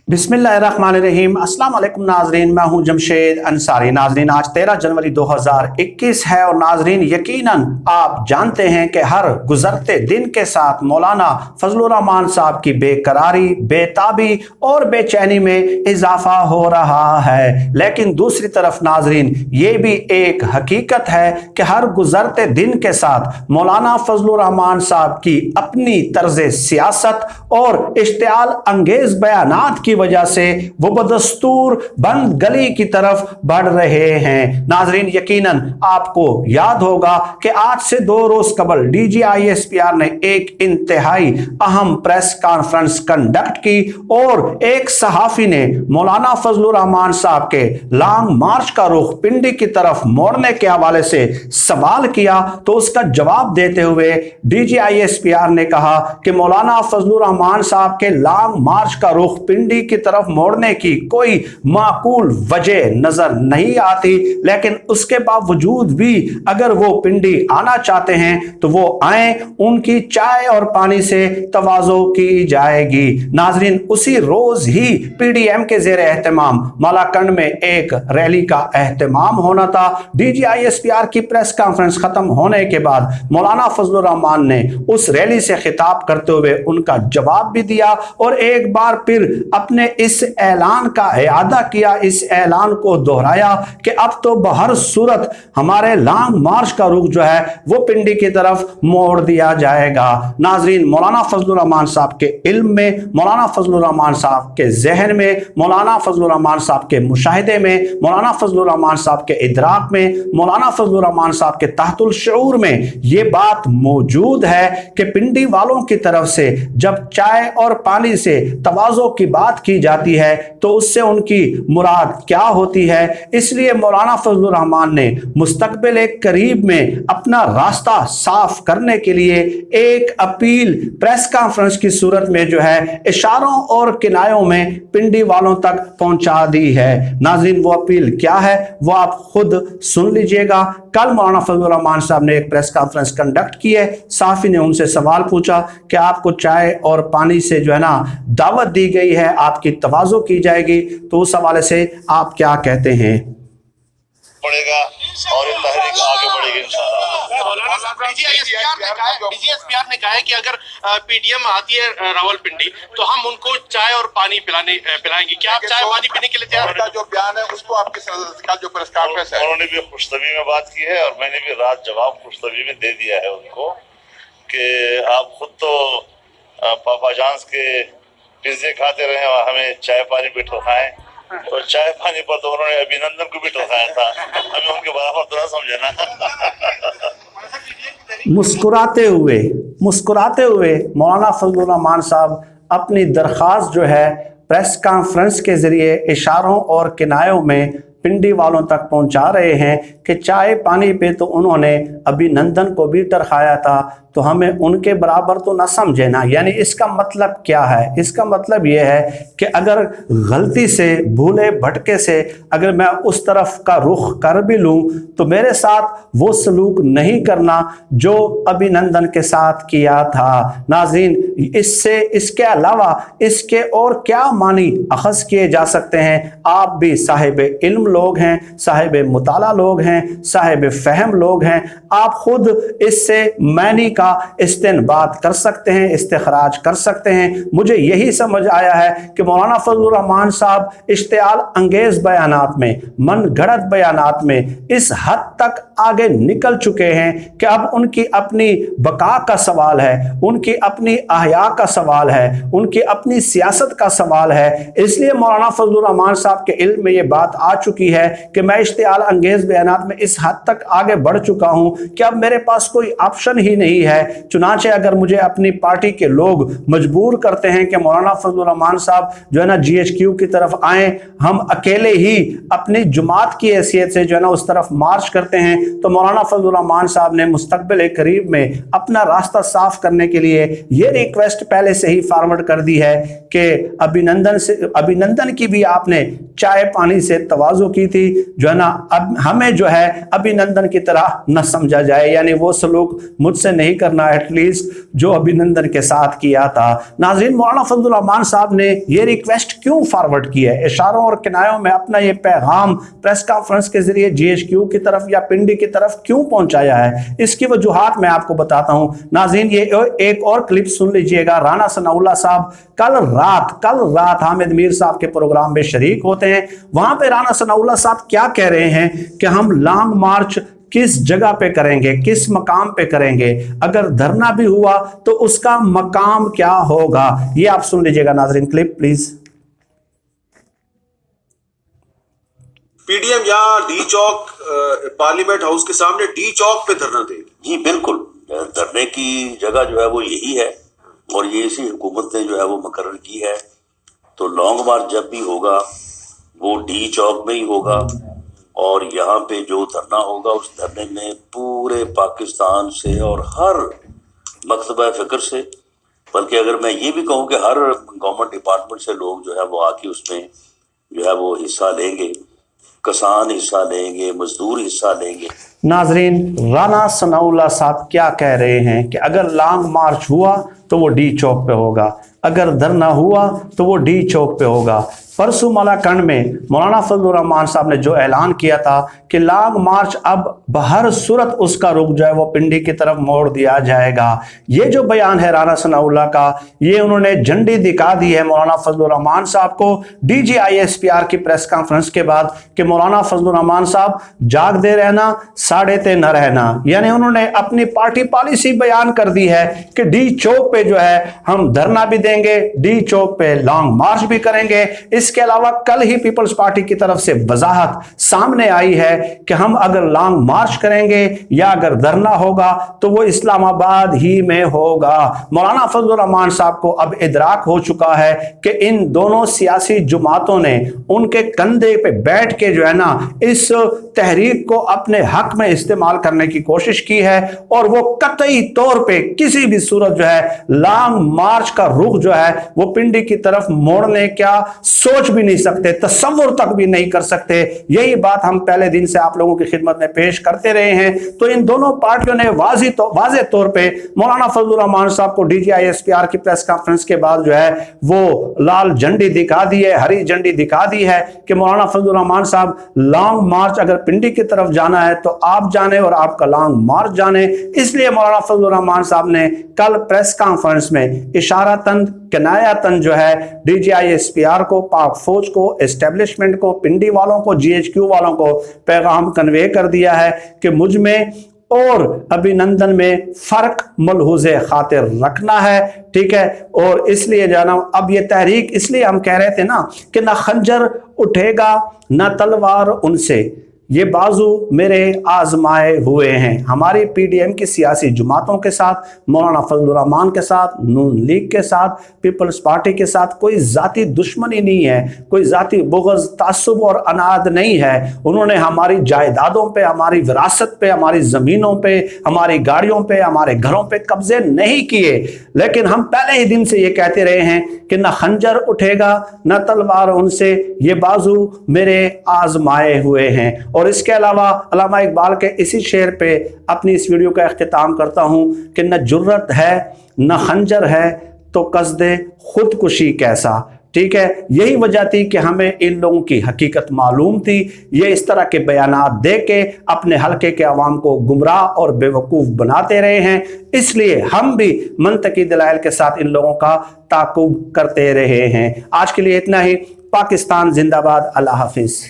बिस्मिल्लाहिर्रहमानिर्रहीम। अस्सलाम वालेकुम नाजरीन, मैं हूं जमशेद अंसारी। नाजरीन, आज 13 जनवरी 2021 है और नाजरीन यकीनन आप जानते हैं कि हर गुजरते दिन के साथ मौलाना फजलुर रहमान साहब की बेकरारी, बेताबी और बेचैनी में इजाफा हो रहा है। लेकिन दूसरी तरफ नाजरीन ये भी एक हकीकत है कि हर गुजरते दिन के साथ मौलाना फजलुर रहमान साहब की अपनी तर्ज सियासत और इश्तियाल अंगेज बयानात की वजह से वो बदस्तूर बंद गली की तरफ बढ़ रहे हैं। नाजरीन यकीनन आपको याद होगा कि आज से 2 रोज कबल DGISPR ने एक इंतहाई अहम प्रेस कॉन्फ्रेंस कंडक्ट की और एक सहाफी ने मौलाना फजलुर रहमान साहब के लॉन्ग मार्च का रुख पिंडी की तरफ मोड़ने के हवाले से सवाल किया, तो उसका जवाब देते हुए DGISPR ने कहा कि मौलाना फजलुर रहमान साहब के लॉन्ग मार्च का रुख पिंडी की तरफ मोड़ने की कोई माकूल वजह नजर नहीं आती, लेकिन उसके बावजूद भी अगर वो पिंडी आना चाहते हैं तो वो आए, उनकी चाय और पानी से तवाज़ो की जाएगी। नाजरीन, उसी रोज ही PDM के ज़ेर एहतमाम मालाकंड में एक रैली का एहतमाम होना था। DGISPR की प्रेस कॉन्फ्रेंस खत्म होने के बाद मौलाना फजलुर रहमान ने उस रैली से खिताब करते हुए उनका जवाब भी दिया और एक बार फिर अपने इस ऐलान का इआदा किया, इस ऐलान को दोहराया कि अब तो बहर सूरत हमारे लॉन्ग मार्च का रुख जो है वो पिंडी की तरफ मोड़ दिया जाएगा। नाजरीन, मौलाना फजलुर रहमान साहब के इल्म में, मौलाना फजलुर रहमान साहब के जहन में, मौलाना फजलुर रहमान साहब के मुशाहिदे में, मौलाना फजलुर रहमान साहब के इदराक में, मौलाना फजलुर रहमान साहब के तहतुल शऊर में ये बात मौजूद है कि पिंडी वालों की तरफ से जब चाय और पानी से तवाज़ो की बात की जाती है तो उससे उनकी मुराद क्या होती है। इसलिए मौलाना फजलुर रहमान ने मुस्तकबिल करीब में अपना रास्ता साफ करने के लिए एक अपील प्रेस कॉन्फ्रेंस की सूरत में जो है इशारों और किनायों में पिंडी वालों तक पहुंचा दी है। नाज़रीन, वो अपील क्या है वो आप खुद सुन लीजिएगा। कल मौलाना फजलुर रहमान साहब ने एक प्रेस कॉन्फ्रेंस कंडक्ट की है। साफी ने उनसे सवाल पूछा कि आपको चाय और पानी से जो है ना दावत दी गई है, आपकी तवाज़ो की जाएगी, तो उस हवाले से आप क्या कहते हैं? पड़ेगा और तहरीक आगे बढ़ेगी इंशाअल्लाह। DGISPR ने कहा है कि अगर PDM आती है रावलपिंडी तो हम उनको चाय और पानी पिलाएंगे। क्या आप चाय पानी पीने के लिए तैयार? उनका जो बयान है उसको आपकी का जो प्रेस कॉन्फ्रेंस है उन्होंने भी खुशतबी में बात की है और मैंने भी रात जवाब खुशतबी में दे दिया है उनको कि आप खुद तो पापा जान्स के पिज्जे खाते रहे और हमें चाय पानी भी ठोकाएं, तो चाय पानी पर तो उन्होंने अभिनंदन को भी ठोकाया था, हमें उनके बराबर तो ना समझे ना। मुस्कुराते हुए मौलाना फजलुर रहमान साहब अपनी दरख्वास्त जो है प्रेस कॉन्फ्रेंस के जरिए इशारों और किनायों में पिंडी वालों तक पहुंचा रहे हैं कि चाय पानी पे तो उन्होंने अभिनंदन को भी दर्शाया था, तो हमें उनके बराबर तो ना समझे ना। यानी इसका मतलब क्या है? इसका मतलब यह है कि अगर गलती से, भूले भटके से अगर मैं उस तरफ का रुख कर भी लूं तो मेरे साथ वो सलूक नहीं करना जो अभिनंदन के साथ किया था। नाज़रीन, इससे इसके अलावा इसके और क्या मानी अखज़ किए जा सकते हैं? आप भी साहिब इल्म लोग हैं, साहिब मुताला लोग हैं, साहिब फहम लोग हैं, आप खुद इससे मानी का इस्तेंबात कर सकते हैं, इस्तिखराज कर सकते हैं। मुझे यही समझ आया है कि मौलाना फजलुर रहमान साहब इश्तियाल अंगेज बयानात में, मन गढ़ंत बयानात में इस हद तक आगे निकल चुके हैं कि अब उनकी अपनी बका का सवाल है, उनकी अपनी अहया का सवाल है, उनकी अपनी सियासत का सवाल है। इसलिए मौलाना फजलुर रहमान साहब के इल्म में ये बात आ चुकी है कि मैं इश्तियाल अंगेज बयानात में इस हद तक आगे बढ़ चुका हूं कि अब मेरे पास कोई ऑप्शन ही नहीं है। चुनांचे अगर मुझे अपनी पार्टी के लोग मजबूर करते हैं कि मौलाना फजलुर रहमान साहब जो है ना GHQ की तरफ आए, हम अकेले ही अपनी जुमात की हैसियत से जो है ना उस तरफ मार्च करते हैं, तो मौलाना फजलुर रहमान साहब ने मुस्तकबिल करीब में अपना रास्ता साफ करने के लिए ये रिक्वेस्ट पहले से ही फॉरवर्ड कर दी है कि अभिनंदन की भी आपने चाय पानी से तवाज़ु की थी, जो है ना, अब हमें जो है अभिनंदन की तरह न समझा जाए, यानी वो सलूक मुझसे नहीं करना एटलीस्ट जो अभिनंदन के साथ किया था। नाज़रीन, मौलाना फजलुर रहमान साहब ने ये रिक्वेस्ट क्यों फॉरवर्ड की है, इशारों और किनायों में अपना ये पैगाम प्रेस कॉन्फ्रेंस के जरिए GHQ की तरफ या पिंडी की तरफ क्यों पहुंचाया है, इसकी वजूहात मैं आपको बताता हूं। नाज़रीन, ये एक और क्लिप सुन लीजिएगा। राना सनाउल्लाह साहब कल रात हामिद मीर साहब के प्रोग्राम में शरीक होते हैं। वहां पे राना सनाउल्लाह साहब क्या कह रहे हैं कि हम लॉन्ग मार्च किस जगह पे करेंगे, किस मकाम पे करेंगे, अगर धरना भी हुआ तो उसका मकाम क्या होगा, ये आप सुन लीजिएगा। नाज़रीन, क्लिप प्लीज। पीडीएम यहाँ डी चौक पार्लियामेंट हाउस के सामने डी चौक पे धरना देगी। जी बिल्कुल, धरने की जगह जो है वो यही है और ये इसी हुकूमत ने जो है वो मुकर्रर की है। तो लॉन्ग मार्च जब भी होगा वो डी चौक में ही होगा और यहाँ पे जो धरना होगा उस धरने में पूरे पाकिस्तान से और हर मकतबा फ़िक्र से, बल्कि अगर मैं ये भी कहूँ कि हर गवर्नमेंट डिपार्टमेंट से लोग जो है वो आके उसमें जो है वो हिस्सा लेंगे, किसान हिस्सा लेंगे, मजदूर हिस्सा लेंगे। नाजरीन, राना सनाउल्लाह साहब क्या कह रहे हैं कि अगर लॉन्ग मार्च हुआ तो वो डी चौक पे होगा, अगर धरना हुआ तो वो डी चौक पे होगा। परसों मलाकंड में मौलाना फजलुर रहमान साहब ने जो ऐलान किया था कि लॉन्ग मार्च अब बहर सूरत उसका रुख जो है वो पिंडी की तरफ मोड़ दिया जाएगा, ये जो बयान है राना सनाउल्लाह का, ये उन्होंने झंडी दिखा दी है मौलाना फजलुर रहमान साहब को DGISPR की प्रेस कॉन्फ्रेंस के बाद कि मौलाना फजलुर रहमान साहब जाग दे रहना, साढ़े ते न रहना। यानी उन्होंने अपनी पार्टी पॉलिसी बयान कर दी है कि डी चौक पे जो है हम धरना भी देंगे, डी चौक पे लॉन्ग मार्च भी करेंगे। इसके अलावा कल ही पीपल्स पार्टी की तरफ से वजाहत सामने आई है कि हम अगर लॉन्ग मार्च करेंगे या अगर धरना होगा तो वो इस्लामाबाद ही में होगा। मौलाना फजलुर रहमान साहब को अब इदराक हो चुका है कि इन दोनों सियासी जमातों ने उनके कंधे पे बैठ के जो है ना इस तहरीक को अपने हक में इस्तेमाल करने की कोशिश की है और वो कतई तौर पे किसी भी सूरत जो है लॉन्ग मार्च का रुख जो है वो पिंडी की तरफ मोड़ने का सोच भी नहीं सकते, तसव्वुर तक भी नहीं कर सकते। यही बात हम पहले दिन से आप लोगों की खिदमत में पेश करते रहे हैं। तो इन दोनों पार्टियों ने वाज़े तौर पे मौलाना फजलुर रहमान साहब को DGISPR की प्रेस कॉन्फ्रेंस के बाद जो है वो लाल झंडी दिखा दी है, हरी झंडी दिखा दी है कि मौलाना फजलुर रहमान साहब लॉन्ग मार्च अगर पिंडी की तरफ जाना है तो आप जाने और आपका लॉन्ग मार्च जाने। इसलिए मौलाना फजलुर रहमान साहब ने कल प्रेस कॉन्फ्रेंस में इशारातन किनायातन जो है DGISPR को, पाक फौज को, एस्टेब्लिशमेंट को, पिंडी वालों को, GHQ वालों को पैगाम कन्वे कर दिया है कि मुझ में और अभिनंदन में फर्क मलहूज़े खातिर रखना है, ठीक है। और इसलिए जाना अब ये तहरीक इसलिए हम कह रहे थे ना कि ना खंजर उठेगा ना तलवार उनसे, ये बाजू मेरे आजमाए हुए हैं। हमारी PDM की सियासी जमातों के साथ, मौलाना फजलुर रहमान के साथ, नून लीग के साथ, पीपल्स पार्टी के साथ कोई ज़ाती दुश्मनी नहीं है, कोई ज़ाती बुग़्ज़, तासुब और अनाद नहीं है। उन्होंने हमारी जायदादों पे, हमारी विरासत पे, हमारी ज़मीनों पे, हमारी गाड़ियों पे, हमारे घरों पे कब्जे नहीं किए। लेकिन हम पहले ही दिन से ये कहते रहे हैं कि ना खंजर उठेगा ना तलवार उनसे, ये बाजू मेरे आजमाए हुए हैं। और इसके अलावा अल्लामा इकबाल के इसी शेर पे अपनी इस वीडियो का इख्तिताम करता हूँ कि न जुर्रत है न खंजर है तो कसदे खुदकुशी कैसा, ठीक है। यही वजह थी कि हमें इन लोगों की हकीकत मालूम थी। ये इस तरह के बयानात दे के अपने हलके के अवाम को गुमराह और बेवकूफ़ बनाते रहे हैं। इसलिए हम भी मंतकी दलाइल के साथ इन लोगों का ताक़ुब करते रहे हैं। आज के लिए इतना ही। पाकिस्तान जिंदाबाद। अल्लाह हाफिज़।